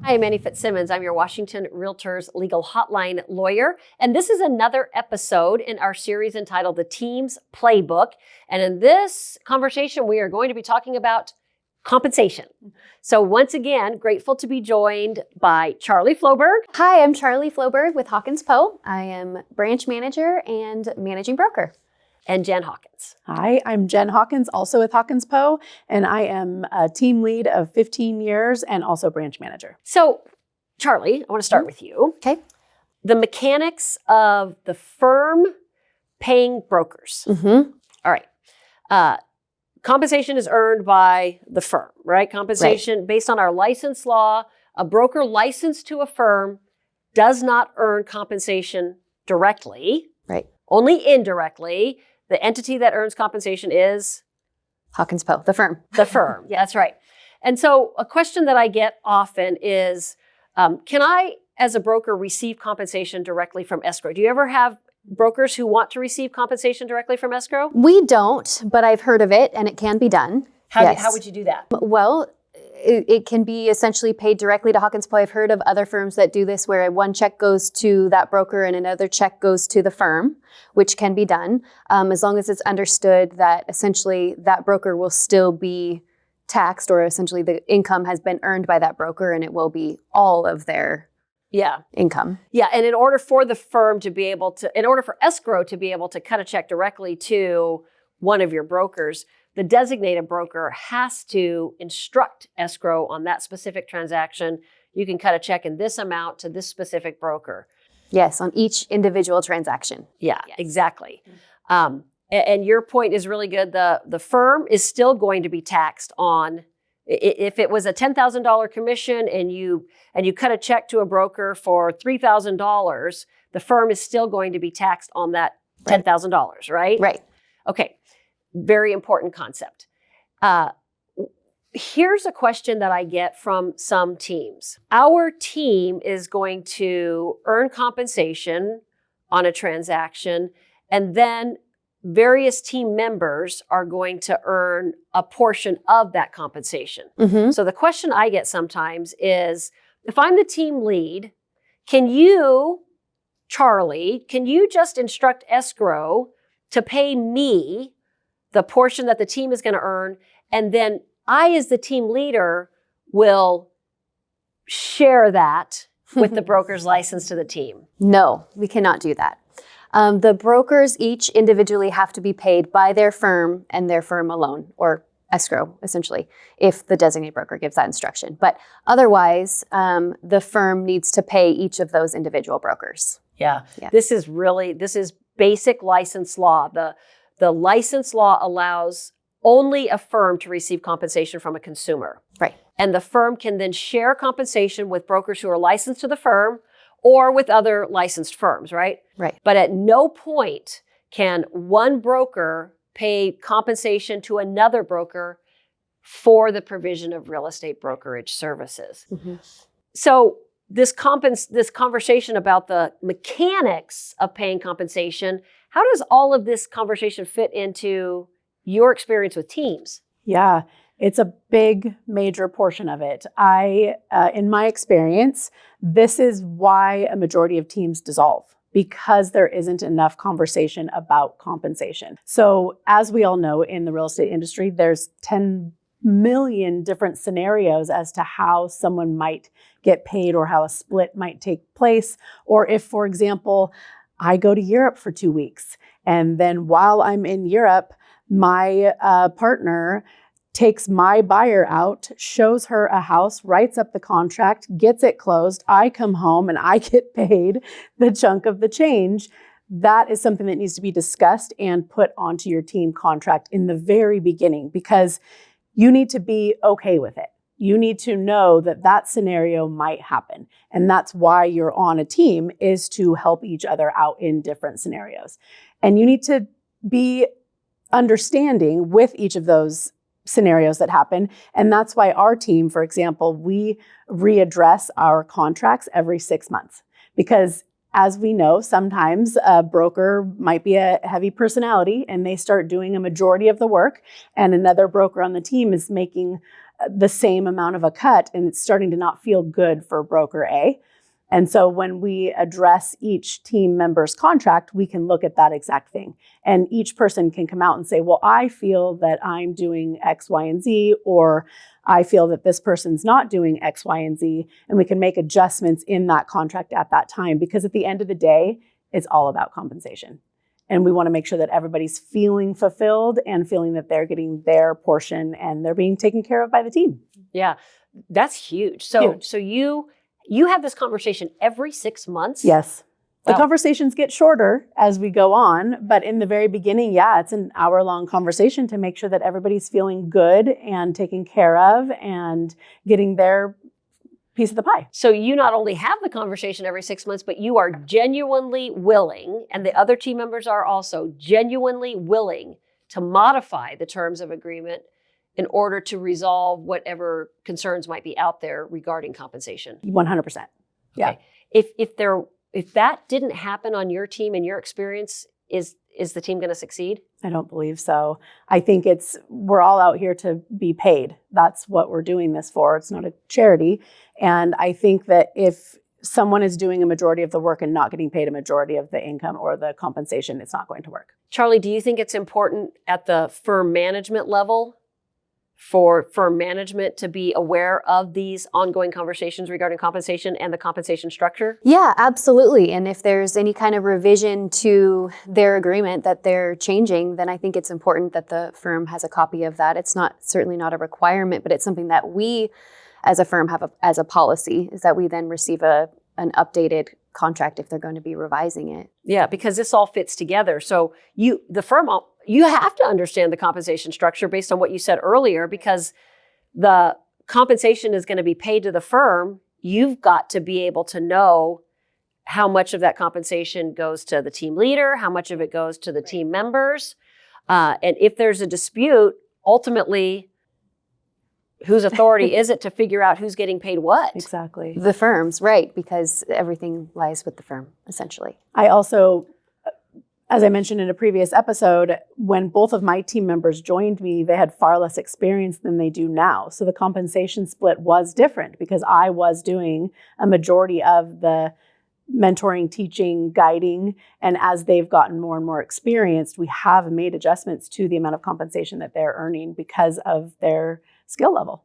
Hi, I'm Annie Fitzsimmons. I'm your Washington Realtors Legal Hotline lawyer. And this is another episode in our series entitled The Team's Playbook. And in this conversation, we are going to be talking about compensation. So once again, grateful to be joined by Charlie Floberg. Hi, I'm Charlie Floberg with Hawkins-Poe. I am branch manager and managing broker. And Jen Hawkins. Hi, I'm Jen Hawkins, also with Hawkins-Poe, and I am a team lead of 15 years and also branch manager. So, Charlie, I want to start with you. Okay. The mechanics of the firm paying brokers. Mm-hmm. All right. Compensation is earned by the firm, right? Compensation based on our license law. A broker licensed to a firm does not earn compensation directly. Right. Only indirectly. The entity that earns compensation is? Hawkins-Poe, the firm. The firm. Yeah, that's right. And so a question that I get often is, can I, as a broker, receive compensation directly from Escrow? Do you ever have brokers who want to receive compensation directly from Escrow? We don't, but I've heard of it and it can be done. How would you do that? Well, it can be essentially paid directly to Hawkins-Poe. I've heard of other firms that do this where one check goes to that broker and another check goes to the firm, which can be done as long as it's understood that essentially that broker will still be taxed, or essentially the income has been earned by that broker and it will be all of their income. Yeah, and in order for the firm to be able to, in order for Escrow to be able to cut a check directly to one of your brokers, the designated broker has to instruct Escrow on that specific transaction. You can cut a check in this amount to this specific broker. Yes, on each individual transaction. Yeah, exactly. And your point is really good. The firm is still going to be taxed on, if it was a $10,000 commission and you cut a check to a broker for $3,000, the firm is still going to be taxed on that $10,000, right? Right. Okay. Very important concept. Here's a question that I get from some teams. Our team is going to earn compensation on a transaction, and then various team members are going to earn a portion of that compensation. Mm-hmm. So the question I get sometimes is, if I'm the team lead, can you, Charlie, just instruct Escrow to pay me the portion that the team is going to earn, and then I, as the team leader, will share that with the broker's license to the team? No, we cannot do that. The brokers each individually have to be paid by their firm and their firm alone, or Escrow, essentially, if the designated broker gives that instruction. But otherwise, the firm needs to pay each of those individual brokers. Yeah. This is basic license law. The license law allows only a firm to receive compensation from a consumer. Right. And the firm can then share compensation with brokers who are licensed to the firm or with other licensed firms, right? Right. But at no point can one broker pay compensation to another broker for the provision of real estate brokerage services. Mm-hmm. So this conversation about the mechanics of paying compensation, how does all of this conversation fit into your experience with teams? Yeah, it's a big, major portion of it. In my experience, this is why a majority of teams dissolve, because there isn't enough conversation about compensation. So as we all know, in the real estate industry, there's 10 million different scenarios as to how someone might get paid or how a split might take place. Or if, for example, I go to Europe for 2 weeks, and then while I'm in Europe, my partner takes my buyer out, shows her a house, writes up the contract, gets it closed. I come home and I get paid the chunk of the change. That is something that needs to be discussed and put onto your team contract in the very beginning, because you need to be okay with it. You need to know that that scenario might happen. And that's why you're on a team, is to help each other out in different scenarios. And you need to be understanding with each of those scenarios that happen. And that's why our team, for example, we readdress our contracts every 6 months, because as we know, sometimes a broker might be a heavy personality and they start doing a majority of the work, and another broker on the team is making the same amount of a cut, and it's starting to not feel good for broker A. And so when we address each team member's contract, we can look at that exact thing. And each person can come out and say, well, I feel that I'm doing X, Y, and Z, or I feel that this person's not doing X, Y, and Z. And we can make adjustments in that contract at that time, because at the end of the day, it's all about compensation. And we want to make sure that everybody's feeling fulfilled and feeling that they're getting their portion and they're being taken care of by the team. Yeah, that's huge. So, Huge. so you have this conversation every 6 months? Yes. The Wow. conversations get shorter as we go on, but in the very beginning, yeah, it's an hour-long conversation to make sure that everybody's feeling good and taken care of and getting their piece of the pie. So you not only have the conversation every 6 months, but you are genuinely willing, and the other team members are also genuinely willing to modify the terms of agreement in order to resolve whatever concerns might be out there regarding compensation. 100%. Yeah. Okay. If that didn't happen on your team, in your experience, is the team going to succeed? I don't believe so. I think we're all out here to be paid. That's what we're doing this for. It's not a charity. And I think that if someone is doing a majority of the work and not getting paid a majority of the income or the compensation, it's not going to work. Charlie, do you think it's important at the firm management level for firm management to be aware of these ongoing conversations regarding compensation and the compensation structure? Yeah, absolutely. And if there's any kind of revision to their agreement that they're changing, then I think it's important that the firm has a copy of that. It's certainly not a requirement, but it's something that we as a firm have as a policy, is that we then receive an updated contract if they're going to be revising it. Yeah, because this all fits together. So the firm, you have to understand the compensation structure based on what you said earlier, because the compensation is going to be paid to the firm. You've got to be able to know how much of that compensation goes to the team leader, how much of it goes to the team members. And if there's a dispute, ultimately, whose authority is it to figure out who's getting paid what? Exactly. The firms, right, because everything lies with the firm, essentially. I also, as I mentioned in a previous episode, when both of my team members joined me, they had far less experience than they do now. So the compensation split was different because I was doing a majority of the mentoring, teaching, guiding. And as they've gotten more and more experienced, we have made adjustments to the amount of compensation that they're earning because of their skill level.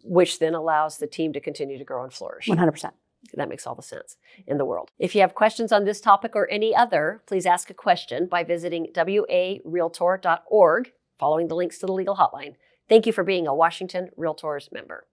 Which then allows the team to continue to grow and flourish. 100%. That makes all the sense in the world. If you have questions on this topic or any other, please ask a question by visiting warealtor.org, following the links to the legal hotline. Thank you for being a Washington Realtors member.